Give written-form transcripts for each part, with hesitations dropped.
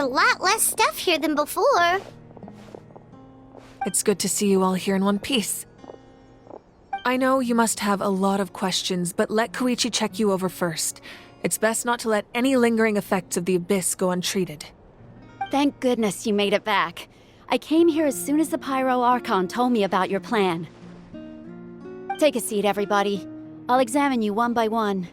a lot less stuff here than before. It's good to see you all here in one piece. I know you must have a lot of questions, but let Koichi check you over first. It's best not to let any lingering effects of the Abyss go untreated. Thank goodness you made it back. I came here as soon as the Pyro Archon told me about your plan. Take a seat, everybody. I'll examine you one by one.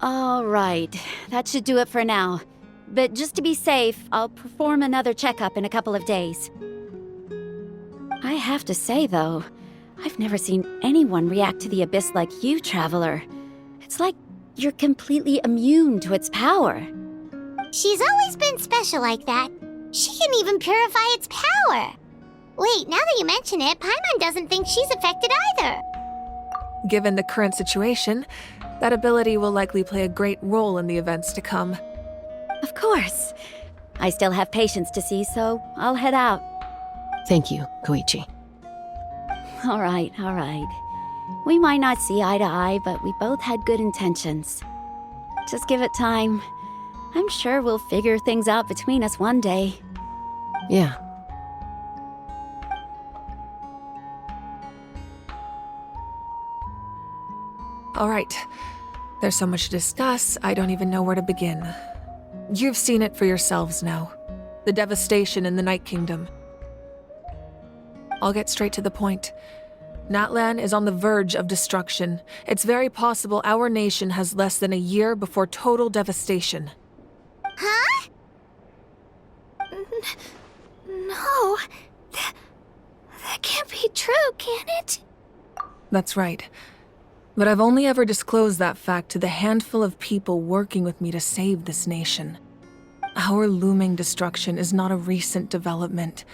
All right, that should do it for now. But just to be safe, I'll perform another checkup in a couple of days. I have to say, though, I've never seen anyone react to the Abyss like you, Traveler. It's like you're completely immune to its power. She's always been special like that. She can even purify its power. Wait, now that you mention it, Paimon doesn't think she's affected either. Given the current situation, that ability will likely play a great role in the events to come. Of course. I still have patients to see, so I'll head out. Thank you, Koichi. All right, all right. We might not see eye to eye, but we both had good intentions. Just give it time. I'm sure we'll figure things out between us one day. Yeah. All right. There's so much to discuss, I don't even know where to begin. You've seen it for yourselves now. The devastation in the Night Kingdom. I'll get straight to the point. Natlan is on the verge of destruction. It's very possible our nation has less than a year before total devastation. Huh? No. That can't be true, can it? That's right. But I've only ever disclosed that fact to the handful of people working with me to save this nation. Our looming destruction is not a recent development,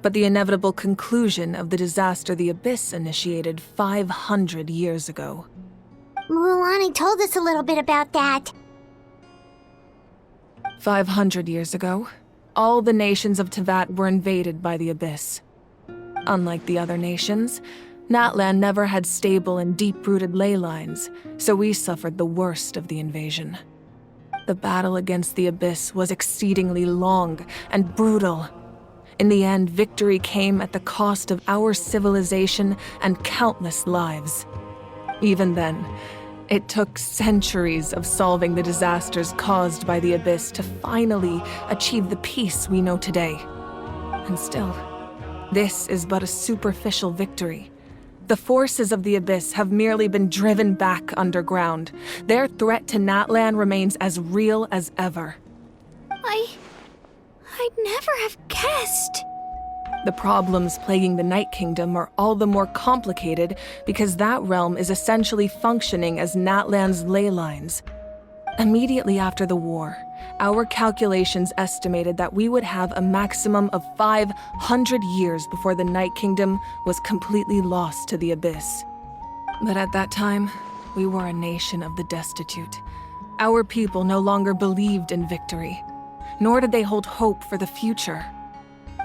but the inevitable conclusion of the disaster the Abyss initiated 500 years ago. Mulani told us a little bit about that. 500 years ago, all the nations of Teyvat were invaded by the Abyss. Unlike the other nations, Natlan never had stable and deep-rooted ley lines, so we suffered the worst of the invasion. The battle against the Abyss was exceedingly long and brutal. In the end, victory came at the cost of our civilization and countless lives. Even then, it took centuries of solving the disasters caused by the Abyss to finally achieve the peace we know today. And still, this is but a superficial victory. The forces of the Abyss have merely been driven back underground. Their threat to Natlan remains as real as ever. I'd never have guessed. The problems plaguing the Night Kingdom are all the more complicated because that realm is essentially functioning as Natlan's ley lines. Immediately after the war, our calculations estimated that we would have a maximum of 500 years before the Night Kingdom was completely lost to the Abyss. But at that time, we were a nation of the destitute. Our people no longer believed in victory, nor did they hold hope for the future.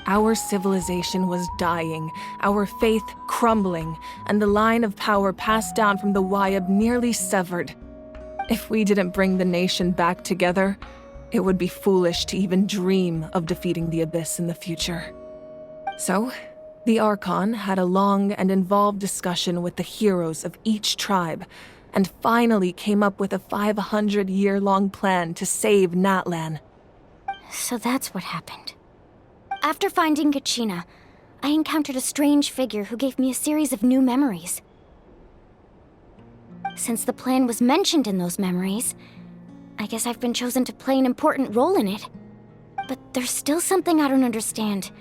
Our civilization was dying, our faith crumbling, and the line of power passed down from the Wayab nearly severed. If we didn't bring the nation back together, it would be foolish to even dream of defeating the Abyss in the future. So, the Archon had a long and involved discussion with the heroes of each tribe, and finally came up with a 500-year-long plan to save Natlan. So that's what happened. After finding Gachina, I encountered a strange figure who gave me a series of new memories. Since the plan was mentioned in those memories, I guess I've been chosen to play an important role in it. But there's still something I don't understand.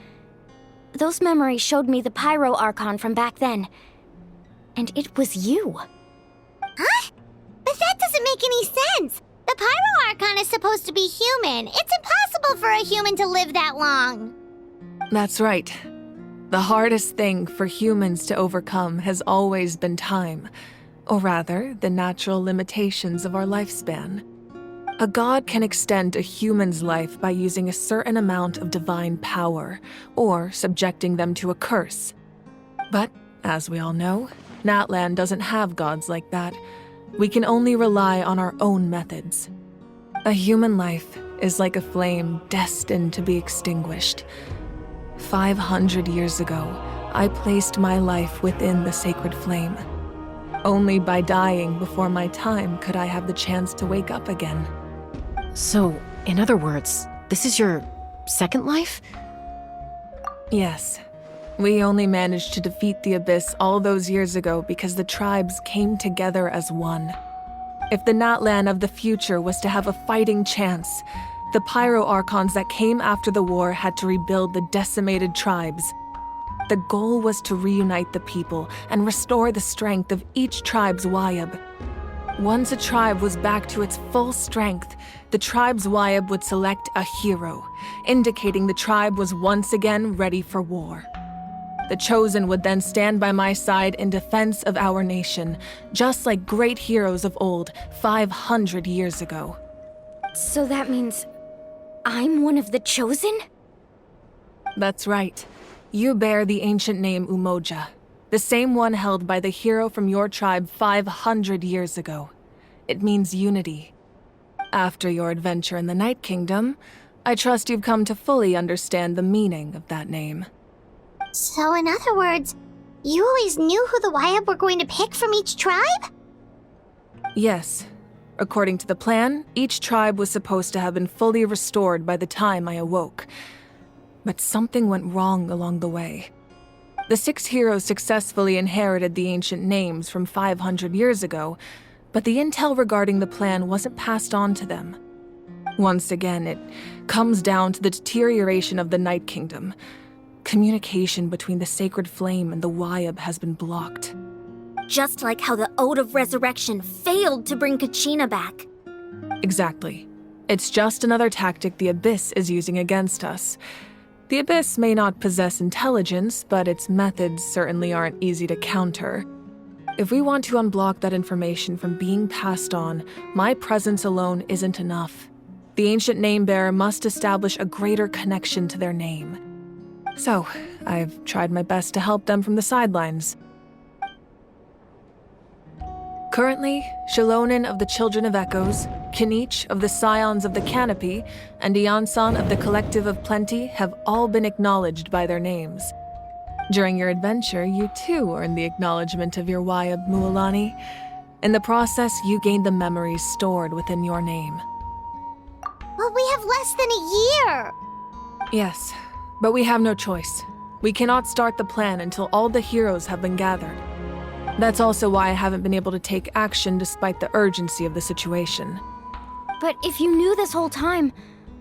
Those memories showed me the Pyro Archon from back then. And it was you. Huh? But that doesn't make any sense! The Pyro Archon is supposed to be human. It's impossible for a human to live that long. That's right. The hardest thing for humans to overcome has always been time, or rather, the natural limitations of our lifespan. A god can extend a human's life by using a certain amount of divine power, or subjecting them to a curse. But As we all know, Natlan doesn't have gods like that. We can only rely on our own methods. A human life is like a flame destined to be extinguished. 500 years ago, I placed my life within the sacred flame. Only by dying before my time could I have the chance to wake up again. So, in other words, this is your second life? Yes. We only managed to defeat the Abyss all those years ago because the tribes came together as one. If the Natlan of the future was to have a fighting chance, the Pyro Archons that came after the war had to rebuild the decimated tribes. The goal was to reunite the people and restore the strength of each tribe's Wayab. Once a tribe was back to its full strength, the tribe's Wayab would select a hero, indicating the tribe was once again ready for war. The Chosen would then stand by my side in defense of our nation, just like great heroes of old 500 years ago. So that means I'm one of the Chosen? That's right. You bear the ancient name Umoja, the same one held by the hero from your tribe 500 years ago. It means unity. After your adventure in the Night Kingdom, I trust you've come to fully understand the meaning of that name. So in other words, you always knew who the Wayab were going to pick from each tribe? Yes. According to the plan, each tribe was supposed to have been fully restored by the time I awoke. But something went wrong along the way. The 6 heroes successfully inherited the ancient names from 500 years ago, but the intel regarding the plan wasn't passed on to them. Once again, it comes down to the deterioration of the Night Kingdom. Communication between the Sacred Flame and the Wayab has been blocked. Just like how the Ode of Resurrection failed to bring Kachina back. Exactly. It's just another tactic the Abyss is using against us. The Abyss may not possess intelligence, but its methods certainly aren't easy to counter. If we want to unblock that information from being passed on, my presence alone isn't enough. The ancient name-bearer must establish a greater connection to their name. So, I've tried my best to help them from the sidelines. Currently, Shalonin of the Children of Echoes, Kinich of the Scions of the Canopy, and Iansan of the Collective of Plenty have all been acknowledged by their names. During your adventure, you too earned the acknowledgement of your Wayab, Mualani. In the process, you gained the memories stored within your name. But we have less than a year! Yes, but we have no choice. We cannot start the plan until all the heroes have been gathered. That's also why I haven't been able to take action despite the urgency of the situation. But if you knew this whole time,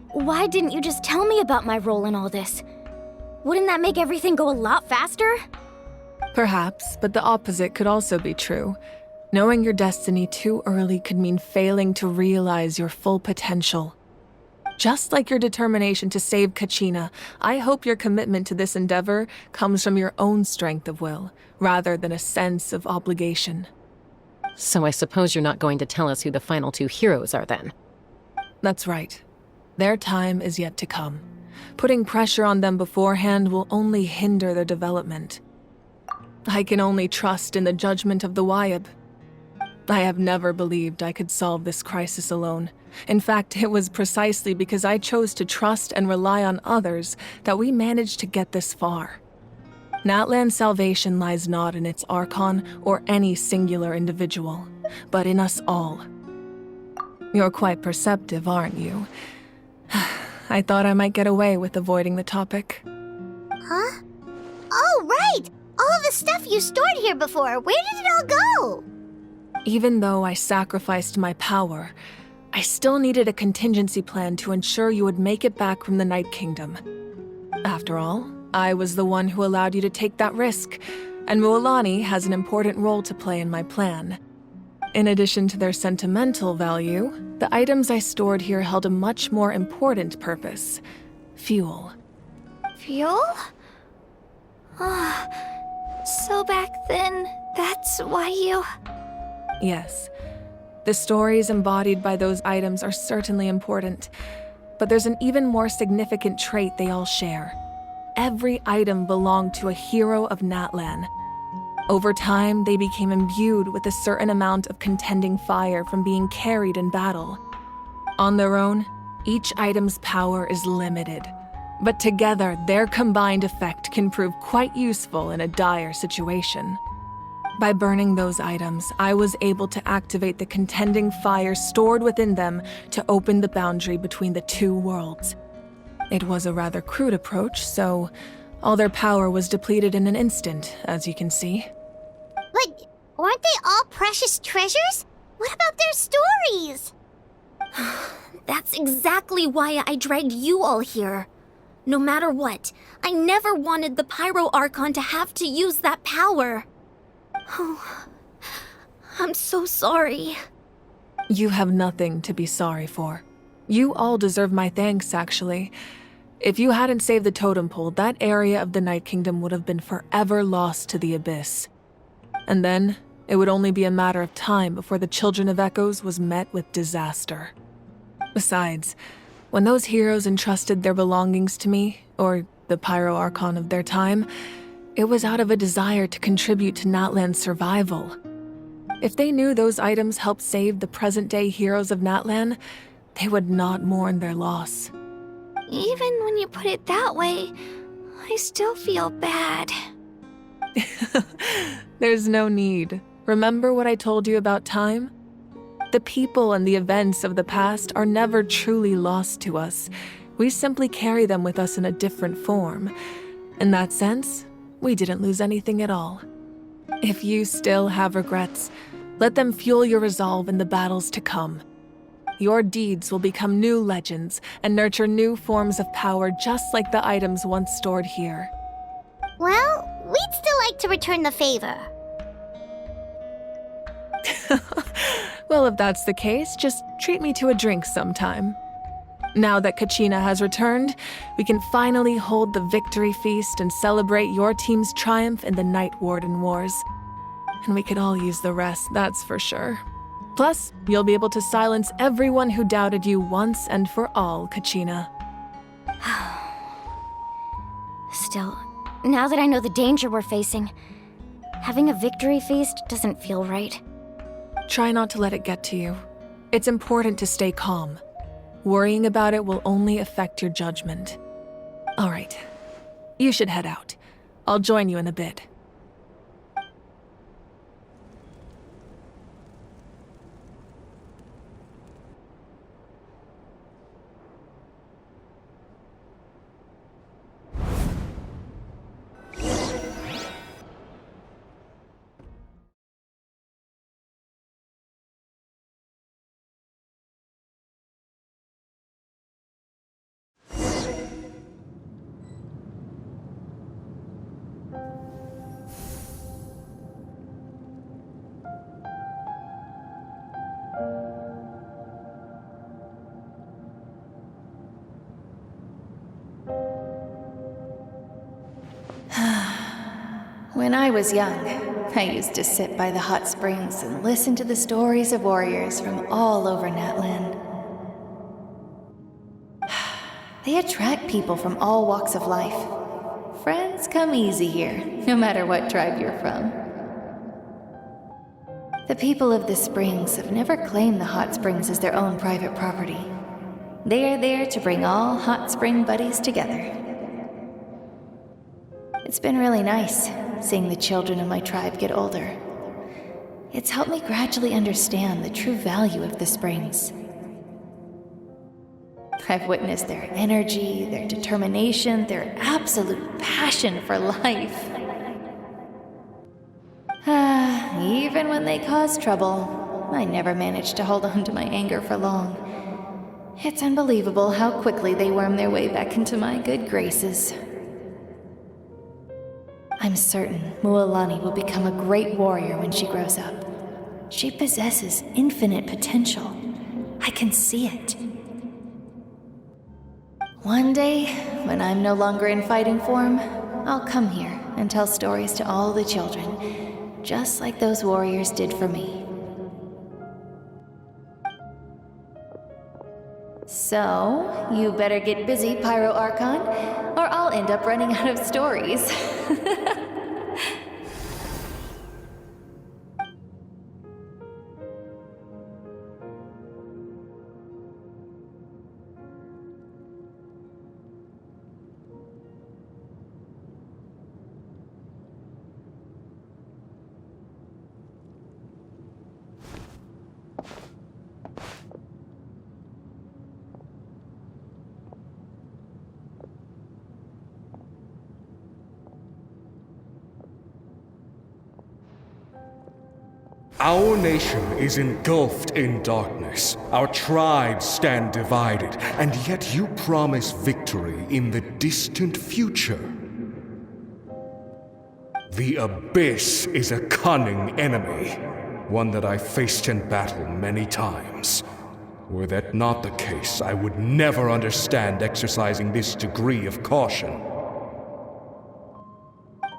why didn't you just tell me about my role in all this? Wouldn't that make everything go a lot faster? Perhaps, but the opposite could also be true. Knowing your destiny too early could mean failing to realize your full potential. Just like your determination to save Kachina, I hope your commitment to this endeavor comes from your own strength of will, rather than a sense of obligation. So I suppose you're not going to tell us who the final 2 heroes are then? That's right. Their time is yet to come. Putting pressure on them beforehand will only hinder their development. I can only trust in the judgment of the Wayab. I have never believed I could solve this crisis alone. In fact, it was precisely because I chose to trust and rely on others that we managed to get this far. Natlan's salvation lies not in its Archon or any singular individual, but in us all. You're quite perceptive, aren't you? I thought I might get away with avoiding the topic. Huh? Oh, right! All of the stuff you stored here before, where did it all go? Even though I sacrificed my power, I still needed a contingency plan to ensure you would make it back from the Night Kingdom. After all, I was the one who allowed you to take that risk, and Mualani has an important role to play in my plan. In addition to their sentimental value, the items I stored here held a much more important purpose: fuel. Fuel? So back then, that's why you... Yes. The stories embodied by those items are certainly important, but there's an even more significant trait they all share. Every item belonged to a hero of Natlan. Over time, they became imbued with a certain amount of contending fire from being carried in battle. On their own, each item's power is limited, but together their combined effect can prove quite useful in a dire situation. By burning those items, I was able to activate the contending fire stored within them to open the boundary between the two worlds. It was a rather crude approach, so all their power was depleted in an instant, as you can see. But weren't they all precious treasures? What about their stories? That's exactly why I dragged you all here. No matter what, I never wanted the Pyro Archon to have to use that power. Oh, I'm so sorry. You have nothing to be sorry for. You all deserve my thanks, actually. If you hadn't saved the totem pole, that area of the Night Kingdom would have been forever lost to the abyss. And then, it would only be a matter of time before the Children of Echoes was met with disaster. Besides, when those heroes entrusted their belongings to me, or the Pyro Archon of their time, it was out of a desire to contribute to Natlan's survival. If they knew those items helped save the present-day heroes of Natlan, they would not mourn their loss. Even when you put it that way, I still feel bad. There's no need. Remember what I told you about time? The people and the events of the past are never truly lost to us. We simply carry them with us in a different form. In that sense, we didn't lose anything at all. If you still have regrets, let them fuel your resolve in the battles to come. Your deeds will become new legends and nurture new forms of power just like the items once stored here. Well, we'd still like to return the favor. Well, if that's the case, just treat me to a drink sometime. Now that Kachina has returned, we can finally hold the victory feast and celebrate your team's triumph in the Night Warden Wars. And we could all use the rest, that's for sure. Plus, you'll be able to silence everyone who doubted you once and for all, Kachina. Still, now that I know the danger we're facing, having a victory feast doesn't feel right. Try not to let it get to you. It's important to stay calm. Worrying about it will only affect your judgment. All right, you should head out. I'll join you in a bit. When I was young, I used to sit by the hot springs and listen to the stories of warriors from all over Natlan. They attract people from all walks of life. Friends come easy here, no matter what tribe you're from. The people of the springs have never claimed the hot springs as their own private property. They are there to bring all hot spring buddies together. It's been really nice seeing the children of my tribe get older. It's helped me gradually understand the true value of the springs. I've witnessed their energy, their determination, their absolute passion for life. Even when they cause trouble, I never managed to hold on to my anger for long. It's unbelievable how quickly they worm their way back into my good graces. I'm certain Mualani will become a great warrior when she grows up. She possesses infinite potential. I can see it. One day, when I'm no longer in fighting form, I'll come here and tell stories to all the children, just like those warriors did for me. So, you better get busy, Pyro Archon, or I'll end up running out of stories. Our nation is engulfed in darkness. Our tribes stand divided, and yet you promise victory in the distant future. The Abyss is a cunning enemy, one that I faced in battle many times. Were that not the case, I would never understand exercising this degree of caution.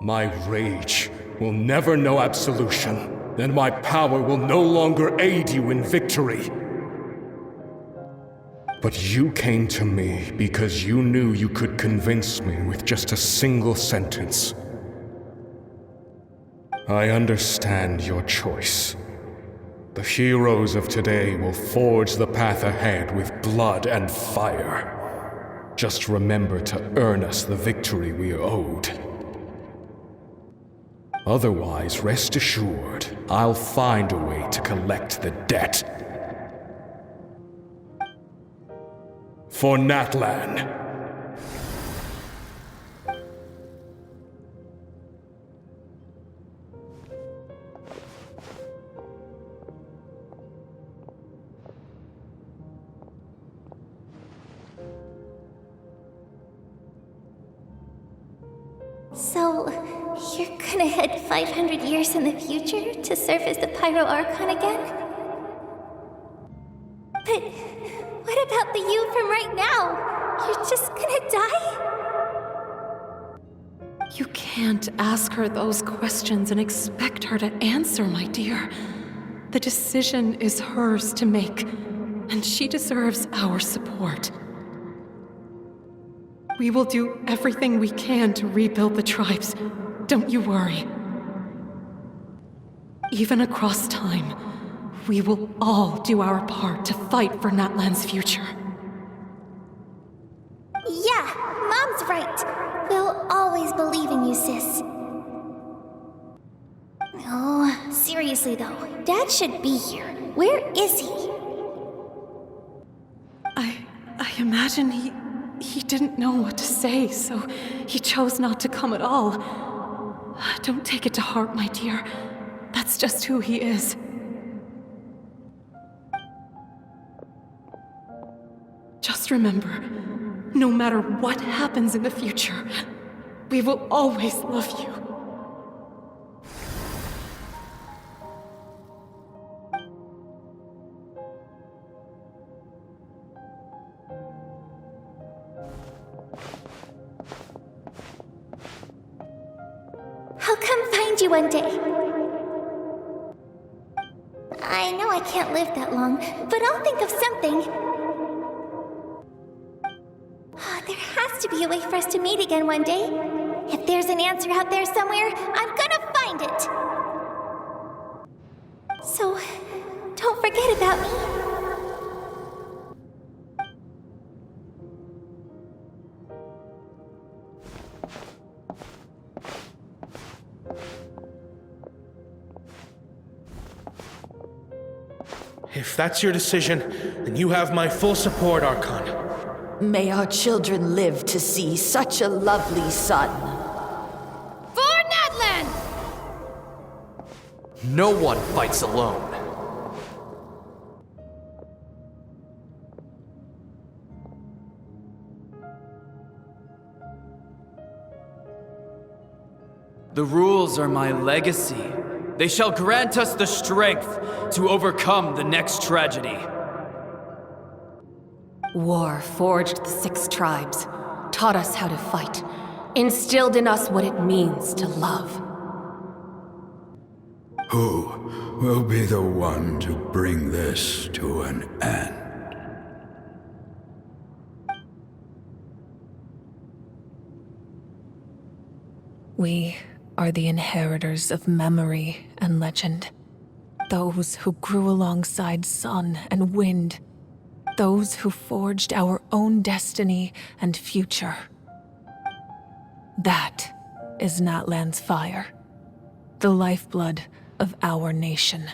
My rage will never know absolution, and my power will no longer aid you in victory. But you came to me because you knew you could convince me with just a single sentence. I understand your choice. The heroes of today will forge the path ahead with blood and fire. Just remember to earn us the victory we are owed. Otherwise, rest assured, I'll find a way to collect the debt. For Natlan. So, you're gonna head 500 years in the future to serve as the Pyro Archon again? But what about the you from right now? You're just gonna die? You can't ask her those questions and expect her to answer, my dear. The decision is hers to make, and she deserves our support. We will do everything we can to rebuild the tribes. Don't you worry. Even across time, we will all do our part to fight for Natlan's future. Yeah, Mom's right. We'll always believe in you, sis. Oh, seriously though, Dad should be here. Where is he? I imagine he didn't know what to say, so he chose not to come at all. Don't take it to heart, my dear. That's just who he is. Just remember, no matter what happens in the future, we will always love you. I'll come find you one day. I know I can't live that long, but I'll think of something. There has to be a way for us to meet again one day. If there's an answer out there somewhere, I'm gonna find it. So, don't forget about me. If that's your decision, then you have my full support, Archon. May our children live to see such a lovely son. For Natlan! No one fights alone. The rules are my legacy. They shall grant us the strength to overcome the next tragedy. War forged the 6 tribes, taught us how to fight, instilled in us what it means to love. Who will be the one to bring this to an end? We are the inheritors of memory and legend. Those who grew alongside sun and wind. Those who forged our own destiny and future. That is Natlan's fire. The lifeblood of our nation.